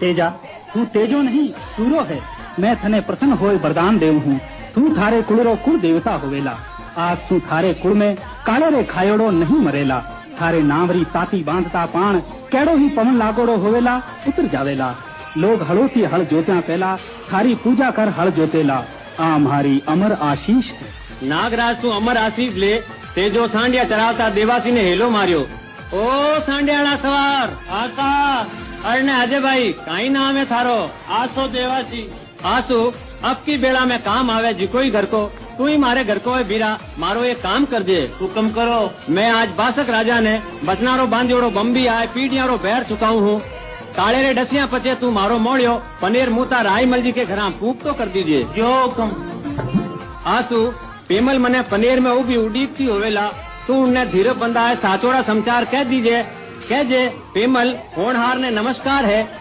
तेजा तू तेजो नहीं सूरो है। मैं थने प्रसन्न होए वरदान देव हूँ। तू थारे कुलरो कुल देवता होवेला। आज सु थारे कुल में काले रे खायोड़ो नहीं मरेला। थारे नावरी ताती बांधता पाण केड़ो ही पवन लागोड़ो होवेला उतर जावेला। लोग हड़ोती हल जोत्या पहला थारी पूजा कर हल जोतेला। आ मारी अमर आशीष है। नागराज तू अमर आशीष ले। तेजो सांडिया चरावता देवासी ने हेलो मार्यो। ओ सांडियाड़ा सवार आका अरे अजय भाई काई नाम है थारो? आसो देवासी। आसो अब की बेड़ा में काम आवे जी कोई घर को तू ही मारे घर को है बीरा। मारो एक काम कर दे। हुक्म करो। मैं आज बासक राजा ने बचनारो बांधियोड़ो बम्बी आए पीढ़ियारो बैर चुकाऊ हूँ। काले रे डसिया पचे तू मारो मोड़ियो पनीर मूता राई मल जी के घर पूक तो कर दीजिए। जो हुक्म। आसू पेमल मने पनीर में उभी उड़ीकती होवेला। तू उन्हें धीरे बंदा है साचोड़ा समाचार कह दीजिए। कह जे पेमल होनहार ने नमस्कार है।